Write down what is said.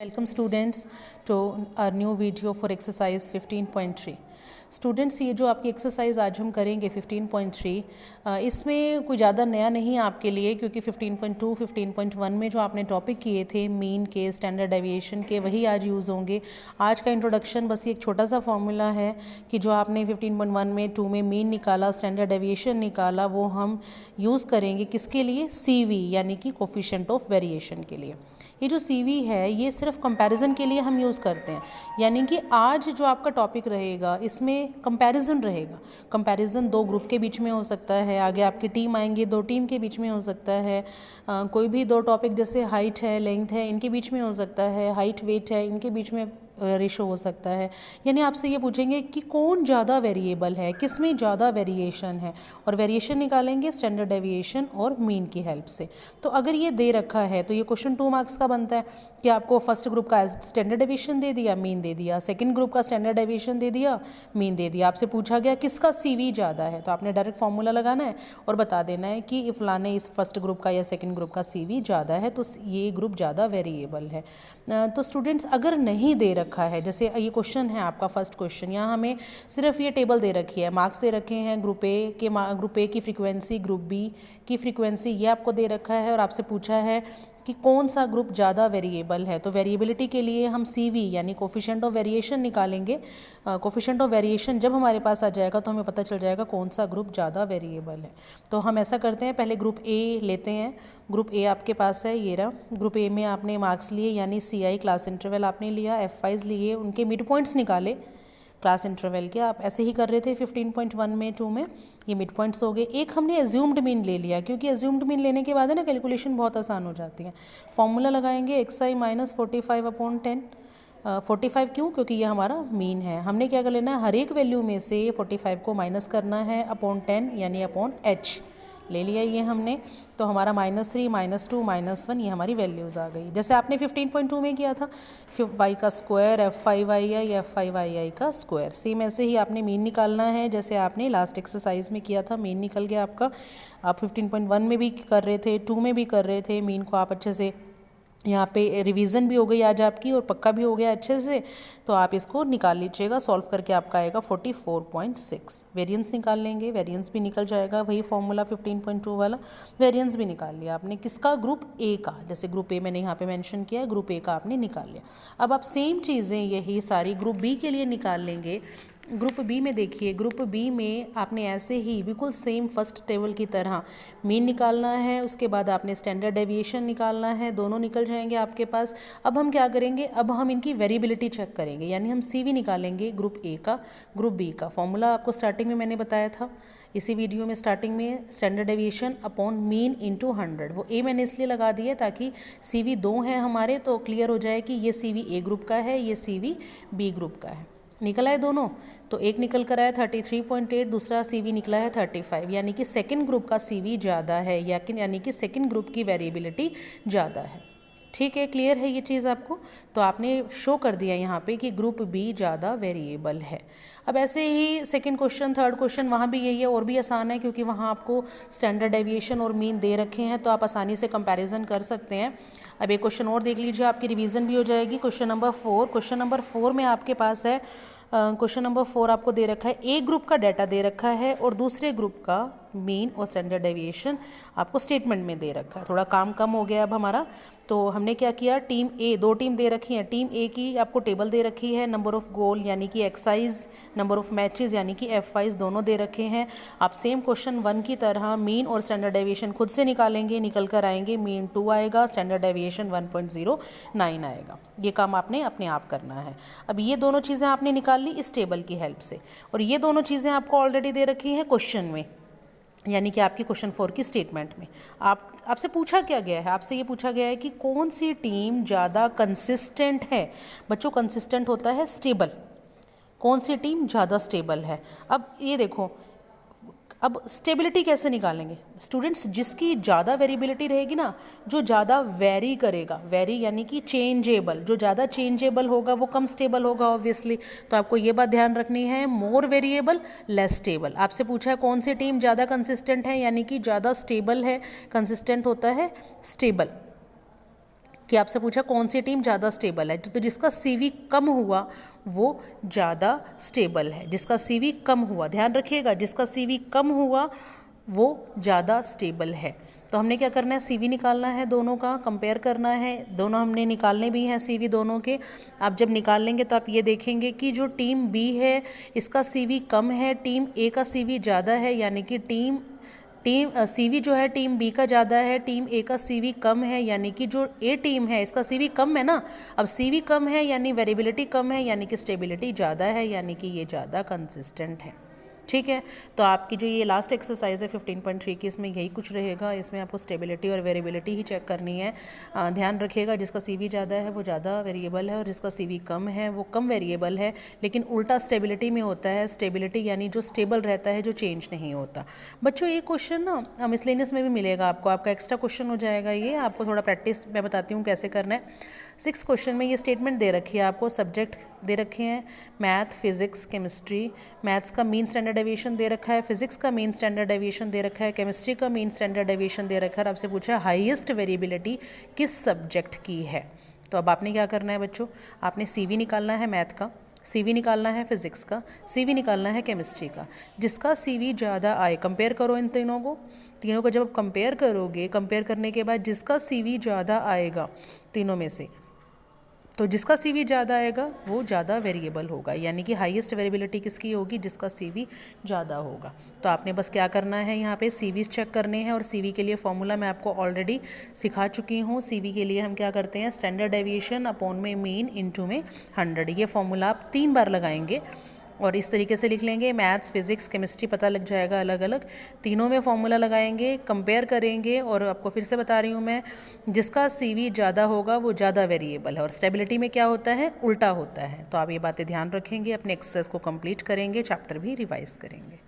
Welcome students to our new video for exercise 15.3. Students ये जो आपकी एक्सरसाइज आज हम करेंगे 15.3 इसमें कोई ज़्यादा नया नहीं है आपके लिए, क्योंकि 15.2 15.1 में जो आपने टॉपिक किए थे मीन के, स्टैंडर्ड डेविएशन के, वही आज यूज़ होंगे। आज का इंट्रोडक्शन बस ये एक छोटा सा फॉर्मूला है कि जो आपने 15.1 में 2 में मीन निकाला, स्टैंडर्ड डेविएशन निकाला, वो हम यूज़ करेंगे किसके लिए? CV यानी कि कोफिशिएंट ऑफ वेरिएशन के लिए। ये जो CV है ये सिर्फ कंपैरिजन के लिए हम यूज़ करते हैं, यानी कि आज जो आपका टॉपिक रहेगा इसमें कंपैरिजन रहेगा। कंपैरिजन दो ग्रुप के बीच में हो सकता है, आगे आपकी टीम आएंगे, दो टीम के बीच में हो सकता है, कोई भी दो टॉपिक जैसे हाइट है, लेंथ है, इनके बीच में हो सकता है, हाइट वेट है, इनके बीच में रेशो हो सकता है। यानी आपसे ये पूछेंगे कि कौन ज़्यादा वेरिएबल है, किस में ज़्यादा वेरिएशन है, और वेरिएशन निकालेंगे स्टैंडर्ड डेविएशन और मीन की हेल्प से। तो अगर ये दे रखा है तो ये क्वेश्चन 2 मार्क्स का बनता है कि आपको फर्स्ट ग्रुप का स्टैंडर्ड डेविएशन दे दिया, मीन दे दिया, सेकंड ग्रुप का स्टैंडर्ड डेविएशन दे दिया, मीन दे दिया। आपसे पूछा गया किसका CV ज़्यादा है, तो आपने डायरेक्ट फॉर्मूला लगाना है और बता देना है कि फलाने इस फर्स्ट ग्रुप का या सेकंड ग्रुप का CV ज़्यादा है, तो ये ग्रुप ज़्यादा वेरिएबल है। तो स्टूडेंट्स अगर नहीं दे रखा है, जैसे ये क्वेश्चन है आपका फर्स्ट क्वेश्चन, यहाँ हमें सिर्फ ये टेबल दे रखी है, मार्क्स दे रखे हैं, ग्रुप ए की फ्रीक्वेंसी, ग्रुप B की फ्रीक्वेंसी, ये आपको दे रखा है, और आपसे पूछा है कि कौन सा ग्रुप ज़्यादा वेरिएबल है। तो वेरिएबिलिटी के लिए हम CV यानी कोफिशिएंट ऑफ वेरिएशन निकालेंगे। कोफिशिएंट ऑफ वेरिएशन जब हमारे पास आ जाएगा तो हमें पता चल जाएगा कौन सा ग्रुप ज़्यादा वेरिएबल है। तो हम ऐसा करते हैं, पहले ग्रुप A लेते हैं। ग्रुप A आपके पास है, ये रहा। ग्रुप A में आपने मार्क्स लिए यानी CI क्लास इंटरवल आपने लिया, F5 लिए, उनके मिड पॉइंट्स निकाले क्लास इंटरवल के। आप ऐसे ही कर रहे थे 15.1 में, 2 में, ये मिड पॉइंट्स हो गए। एक हमने एज्यूम्ड मीन ले लिया, क्योंकि एज्यूम्ड मीन लेने के बाद है ना कैलकुलेशन बहुत आसान हो जाती है। फॉर्मूला लगाएंगे xi माइनस 45/10। 45 क्यों? क्योंकि ये हमारा मीन है। हमने क्या कर लेना है, हर एक वैल्यू में से 45 को माइनस करना है अपॉन 10 यानी अपॉन h ले लिया ये हमने। तो हमारा -3 -2 -1 ये हमारी वैल्यूज़ आ गई, जैसे आपने 15.2 में किया था, y का स्क्वायर F5i F5i का स्क्वायर। सेम ऐसे ही आपने मीन निकालना है, जैसे आपने लास्ट एक्सरसाइज में किया था। मीन निकल गया आपका। आप 15.1 में भी कर रहे थे, 2 में भी कर रहे थे। मीन को आप अच्छे से यहाँ पे रिवीजन भी हो गई आज आपकी और पक्का भी हो गया अच्छे से, तो आप इसको निकाल लीजिएगा। सॉल्व करके आपका आएगा 44.6। वेरिएंस निकाल लेंगे, वेरिएंस भी निकल जाएगा, वही फॉर्मूला 15.2 वाला। वेरिएंस भी निकाल लिया आपने किसका? ग्रुप A का। जैसे ग्रुप A मैंने यहाँ पे मेंशन किया है, ग्रुप A का आपने निकाल लिया। अब आप सेम चीज़ें यही सारी ग्रुप B के लिए निकाल लेंगे। ग्रुप B में देखिए, ग्रुप B में आपने ऐसे ही बिल्कुल सेम फर्स्ट टेबल की तरह मीन निकालना है, उसके बाद आपने स्टैंडर्ड डेविएशन निकालना है, दोनों निकल जाएंगे आपके पास। अब हम क्या करेंगे, अब हम इनकी वेरिएबिलिटी चेक करेंगे, यानी हम CV निकालेंगे ग्रुप A का, ग्रुप B का। फॉर्मूला आपको स्टार्टिंग में मैंने बताया था इसी वीडियो में, स्टार्टिंग में standard deviation upon mean into 100। वो A मैंने इसलिए लगा दिया ताकि CV दो हैं हमारे, तो क्लियर हो जाए कि ये CV A ग्रुप का है, ये CV B ग्रुप का है। निकला है दोनों, तो एक निकल कर आया 33.8, दूसरा CV निकला है 35, यानी कि सेकंड ग्रुप का CV ज़्यादा है, यानी कि सेकंड ग्रुप की वेरिएबिलिटी ज़्यादा है। ठीक है, क्लियर है ये चीज़ आपको? तो आपने शो कर दिया यहाँ पे कि ग्रुप B ज़्यादा वेरिएबल है। अब ऐसे ही सेकंड क्वेश्चन, थर्ड क्वेश्चन, वहाँ भी यही है, और भी आसान है क्योंकि वहाँ आपको स्टैंडर्ड डेविएशन और मीन दे रखे हैं, तो आप आसानी से कंपैरिजन कर सकते हैं। अब एक क्वेश्चन और देख लीजिए, आपकी रिवीजन भी हो जाएगी। क्वेश्चन नंबर 4, क्वेश्चन नंबर 4 में आपके पास है, क्वेश्चन नंबर 4 आपको दे रखा है, एक ग्रुप का डाटा दे रखा है और दूसरे ग्रुप का मीन और स्टैंडर्ड डेविएशन आपको स्टेटमेंट में दे रखा है। थोड़ा काम कम हो गया अब हमारा। तो हमने क्या किया, टीम A, दो टीम दे रखी हैं। टीम A की आपको टेबल दे रखी है, नंबर ऑफ गोल यानी कि एक्साइज, नंबर ऑफ मैचेस यानी कि F5 दोनों दे रखे हैं। आप सेम क्वेश्चन 1 की तरह मीन और स्टैंडर्ड डेविएशन खुद से निकालेंगे, निकल कर आएंगे, मीन 2 आएगा, स्टैंडर्ड डेविएशन 1.09 आएगा। ये काम आपने अपने आप करना है। अब ये दोनों चीज़ें आपने निकाल ली इस टेबल की हेल्प से, और ये दोनों चीज़ें आपको ऑलरेडी दे रखी हैं क्वेश्चन में, यानी कि आपकी क्वेश्चन 4 की स्टेटमेंट में। आपसे पूछा क्या गया है, आपसे ये पूछा गया है कि कौन सी टीम ज़्यादा कंसिस्टेंट है। बच्चों, कंसिस्टेंट होता है स्टेबल, कौन सी टीम ज़्यादा स्टेबल है। अब ये देखो, अब स्टेबिलिटी कैसे निकालेंगे स्टूडेंट्स? जिसकी ज़्यादा वेरिएबिलिटी रहेगी ना, जो ज़्यादा वेरी करेगा, वेरी यानी कि चेंजेबल, जो ज़्यादा चेंजेबल होगा वो कम स्टेबल होगा ऑब्वियसली। तो आपको ये बात ध्यान रखनी है, मोर वेरिएबल लेस स्टेबल। आपसे पूछा है कौन सी टीम ज़्यादा कंसिस्टेंट है, यानी कि ज़्यादा स्टेबल है। कंसिस्टेंट होता है स्टेबल। कि आपसे पूछा कौन सी टीम ज़्यादा स्टेबल है, तो जिसका CV कम हुआ वो ज़्यादा स्टेबल है। जिसका CV कम हुआ, ध्यान रखिएगा, जिसका CV कम हुआ वो ज़्यादा स्टेबल है। तो हमने क्या करना है, CV निकालना है, दोनों का कंपेयर करना है, दोनों हमने निकालने भी हैं CV दोनों के। आप जब निकाल लेंगे तो आप ये देखेंगे कि जो टीम B है इसका CV कम है, टीम A का CV ज़्यादा है, यानी कि CV जो है टीम B का ज़्यादा है, टीम A का CV कम है, यानी कि जो A टीम है इसका CV कम है ना। अब CV कम है यानी वेरिएबिलिटी कम है, यानी कि स्टेबिलिटी ज़्यादा है, यानी कि ये ज़्यादा कंसिस्टेंट है। ठीक है, तो आपकी जो ये लास्ट एक्सरसाइज है 15.3 की, इसमें यही कुछ रहेगा। इसमें आपको स्टेबिलिटी और वेरिएबिलिटी ही चेक करनी है। ध्यान रखिएगा, जिसका CV ज़्यादा है वो ज़्यादा वेरिएबल है और जिसका CV कम है वो कम वेरिएबल है। लेकिन उल्टा स्टेबिलिटी में होता है, स्टेबिलिटी यानी जो स्टेबल रहता है, जो चेंज नहीं होता। बच्चों ये क्वेश्चन ना मिसलेनियस में भी मिलेगा आपको, आपका एक्स्ट्रा क्वेश्चन हो जाएगा ये। आपको थोड़ा प्रैक्टिस मैं बताती हूँ कैसे करना है। 6 क्वेश्चन में ये स्टेटमेंट दे रखी है आपको, सब्जेक्ट दे रखे हैं मैथ, फिजिक्स, केमिस्ट्री। मैथ्स का मीन स्टैंडर्ड डेविएशन दे रखा है, फिजिक्स का मीन स्टैंडर्ड डेविएशन दे रखा है, केमिस्ट्री का मीन स्टैंडर्ड डेविएशन दे रखा है। आपसे पूछा है हाईएस्ट वेरिएबिलिटी किस सब्जेक्ट की है। तो अब आपने क्या करना है बच्चों, आपने CV निकालना है मैथ का, CV निकालना है फिजिक्स का, CV निकालना है केमिस्ट्री का। जिसका CV ज़्यादा आए, कंपेयर करो इन तीनों को जब कंपेयर करोगे, कंपेयर करने के बाद जिसका CV ज़्यादा आएगा तीनों में से, तो जिसका CV ज़्यादा आएगा वो ज़्यादा वेरिएबल होगा, यानी कि हाईएस्ट वेरिएबिलिटी किसकी होगी, जिसका CV ज़्यादा होगा। तो आपने बस क्या करना है, यहाँ पे CVs चेक करने हैं। और CV के लिए फॉर्मूला मैं आपको ऑलरेडी सिखा चुकी हूँ। CV के लिए हम क्या करते हैं, स्टैंडर्ड डेविएशन अपॉन में मीन इनटू में 100। ये फॉर्मूला आप 3 बार लगाएंगे और इस तरीके से लिख लेंगे। मैथ्स, फिजिक्स, केमिस्ट्री पता लग जाएगा अलग अलग, तीनों में फॉर्मूला लगाएंगे, कंपेयर करेंगे। और आपको फिर से बता रही हूँ मैं, जिसका CV ज़्यादा होगा वो ज़्यादा वेरिएबल है। और स्टेबिलिटी में क्या होता है, उल्टा होता है। तो आप ये बातें ध्यान रखेंगे, अपने एक्सरसाइज को कंप्लीट करेंगे, चैप्टर भी रिवाइज करेंगे।